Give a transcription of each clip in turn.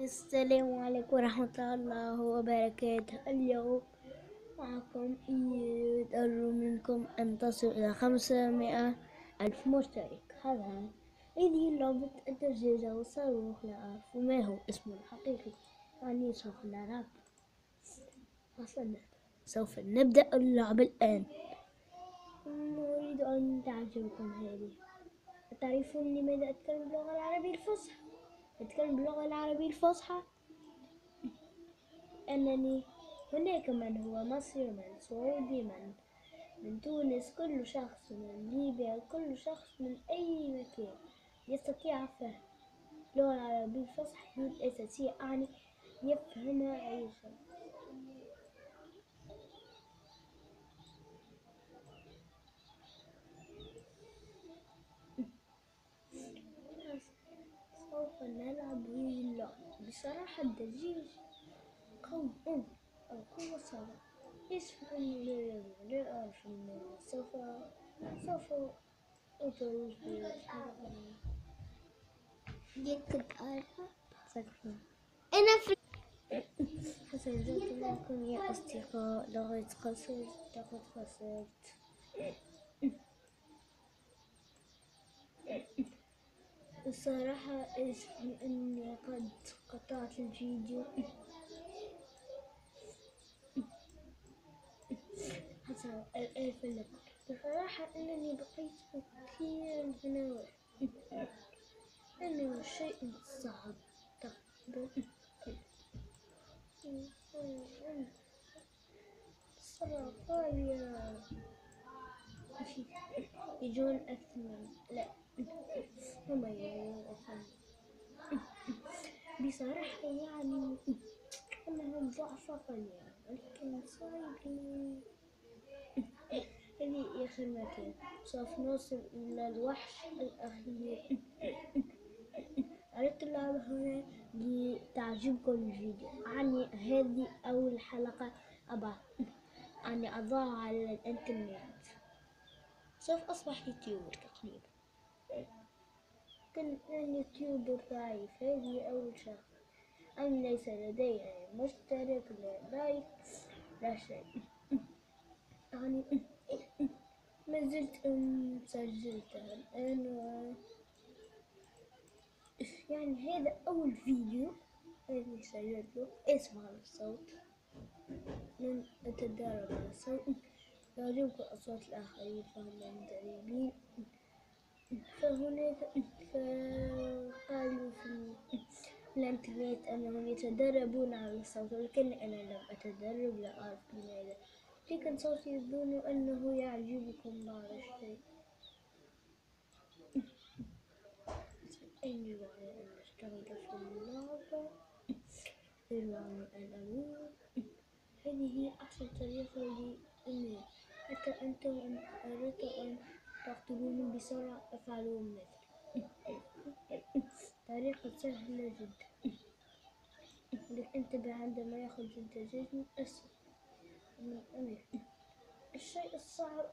السلام عليكم ورحمة الله وبركاته. اليوم معكم إيد أرجو منكم أن تصل إلى 500 ألف مشترك. هذه لعبة الدجاجة والصاروخ. لا أعرف ما هو اسمه الحقيقي، يعني سوف نلعب. سوف نبدأ اللعبة الآن. أريد أن تعجبكم هذه. تعرفون لماذا أتكلم باللغة العربية الفصحى؟ أتكلم باللغة العربية الفصحى أنني هناك من هو مصري، من سعودي، من تونس، كل شخص من ليبيا، كل شخص من أي مكان يستطيع فهم اللغة العربية الفصحى الأساسية، يعني يفهمها أي شخص. سوف نلعب هذه اللعبة. بصراحة الدجاج قوي أو قوة صعبة. يشفى أني لا أعرف سوف أدرس يكتب أعرف حسن جزاك لكم يا أصدقاء. لقد خسرت. الصراحة آسف لأني قد قطعت الفيديو. حسن الآلف لكم. بصراحة أنني بقيت كثيرا هنا أنه شيء صعب الصراحة يجون أكثر من لا هم يجون أكثر بصراحة، يعني أنهم ضعفاء قليلا، لكن صعب. هذه آخر مكان. سوف نوصل إلى الوحش الأخير. أردت اللعبة هنا لتعجبكم الفيديو، يعني هذه أول حلقة أني أضعها على الإنترنت. سوف أصبح يوتيوبر تقريبا. كنت يوتيوبر ضعيف. هذه أول شغلة. أنا ليس لدي مشترك، لا لايك، لا شيء. يعني ما زلت سجلتها الآن يعني هذا أول فيديو الذي سجلته. اسمع الصوت. من أتدرب على الصوت. يعجبك أصوات الآخرين فهم مدربين. فهناك قالوا في الانترنت أنهم يتدربون على الصوت، ولكن أنا لم أتدرب، لا أعرف لماذا، لكن صوتي يظن أنه يعجبكم بعض الشيء. يجب علي أن نشتغل في اللعبة. يجب علي أن أموت. هذه أحسن طريقة لي. حتى أنتم إن أردتم أن تقتلوني بسرعة افعلوا مثلي. طريقة سهلة جدا. انتبه عندما يخرج الدجاج من أسفل من أمامه. الشيء الصعب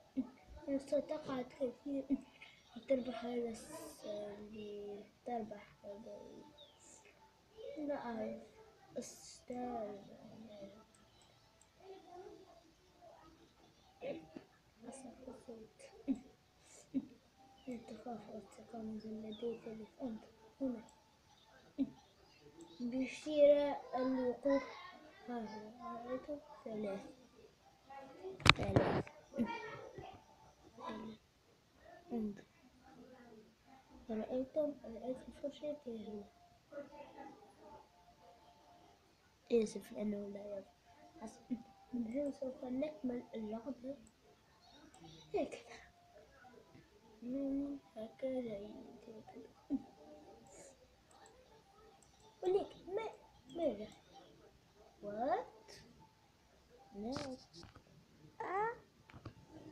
أن ستقعد كثير تربح هذا تربح هذا لا أعرف أستاذ. أصبح الصوت. لا تخاف أصدقاء، لدي تليفون هنا بشراء الوقوف. ها هو رأيته ثلاث. انظر. رأيت الفرشاة هنا. آسف لأنه لا يظهر. من هنا سوف نكمل اللعبة هكذا. هكذا يمكن. ولكن ماذا؟ وات؟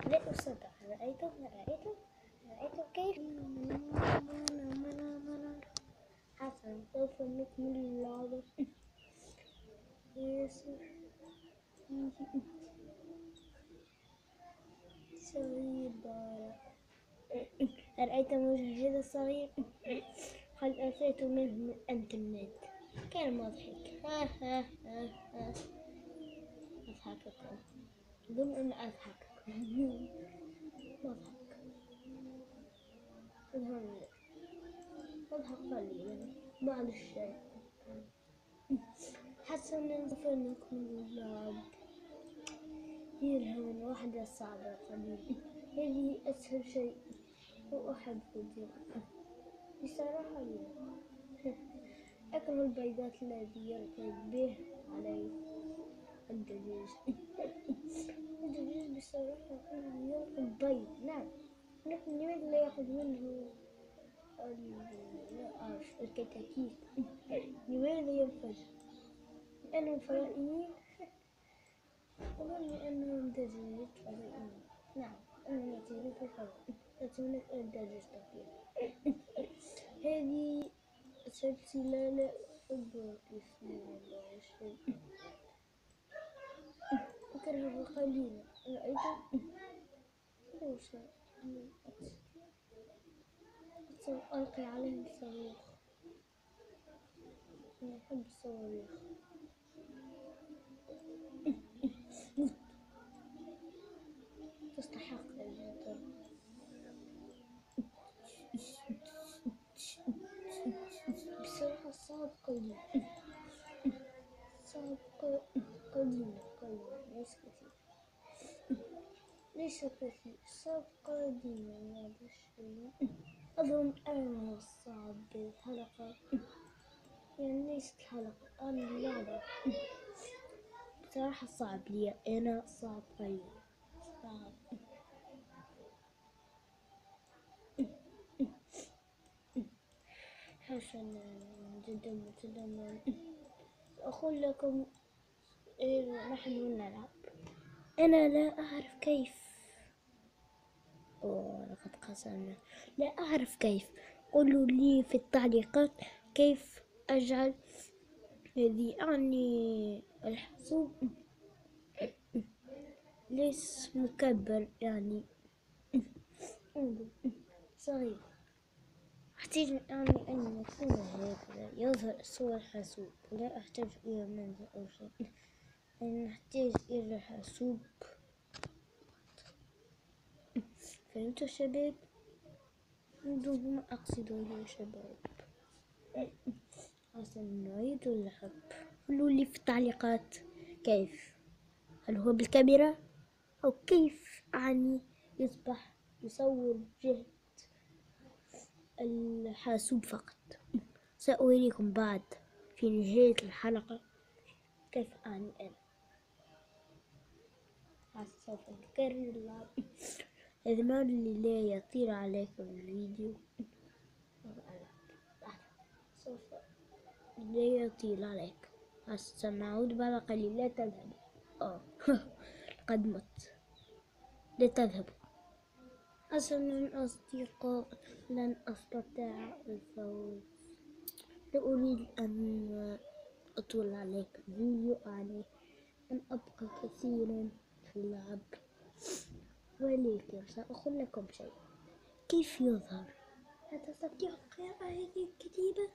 لا أستطيع. رأيته كيف؟ حسنا، سوف نكمل اللعبة. صغير بارع. رأيت المشاهد الصغير؟ قد أتيت منه من الإنترنت. كان مضحك. أضحككم بدون أن أضحككم. مضحك. المهم مضحك قليلا بعد الشيء. حسنا ظفرناكم اللعب. يرهن واحدة صعبة قليلا. هذه أسهل شيء وأحب الجرأة بصراحة. أكره البيضات الذي يركب به علي الدجاج. الدجاج بصراحة يأكل بيض، نعم، لكن لماذا لا يأخذ منه الكتاكيت؟ لماذا ينفجر؟ لأنهم فضائيين. أظن أنهم دجاجات فضائيين. نعم، أنا نتيجة في الفضاء. أتمنى الدجاج طبيعي. هذه سلسلة لا أحبها كثيرا. أكرهها قليلا. رأيت ألقي عليه الصاروخ. أنا أحب الصواريخ. تستحق الموت. بصراحة صعب قليلا. صعب قليلا ليس كثير. ليس كثير، صعب قليلا. هذا الشيء أظن أنه صعب بالحلقة، يعني ليست حلقة، أنا اللعبة. بصراحة صعب لي أنا، صعب قليلا. صعب. حسنا جدا. أقول لكم نحن نلعب. أنا لا أعرف كيف. لقد خسرنا. لا أعرف كيف. قولوا لي في التعليقات كيف أجعل هذه يعني الحاسوب ليس مكبر، يعني صغير. أحتاج يعني أن يكون هكذا يظهر صور الحاسوب. لا أحتاج إلى منزل أو شيء. نحتاج إلى حاسوب. فهمتوا شباب؟ ربما أقصد يا شباب. أصلا نعيد اللعب. قولوا لي في التعليقات كيف. هل هو بالكاميرا أو كيف يعني يصور جهة الحاسوب فقط. سأريكم بعد في نهاية الحلقة كيف أعني أنا. سوف نكرر اللعب. إذا اللي لا يطير عليكم الفيديو سوف لا يطيل عليك. سنعود بعد قليل. لا تذهب. قد مت. لا تذهبوا. حسنا أصدقاء، لن أستطيع الفوز. لا أريد أن أطول عليك الفيديو، يعني أن أبقى كثيرا في اللعب، ولكن سأقول لكم شيء. كيف يظهر؟ هل تستطيع قراءة هذه الكتيبة؟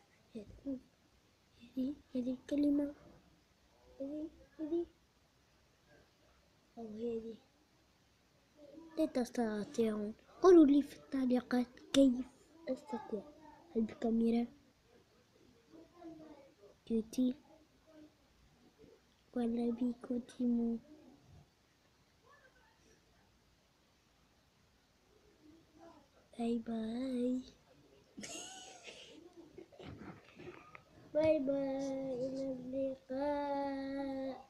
هذه الكلمة، هذه أو هذه. لا تستطيعون. قولوا لي في التعليقات كيف أستطيع. هل بالكاميرا كوتي ولا بكوتيمو؟ باي باي. باي باي، إلى اللقاء.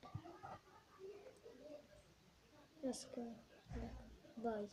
باي.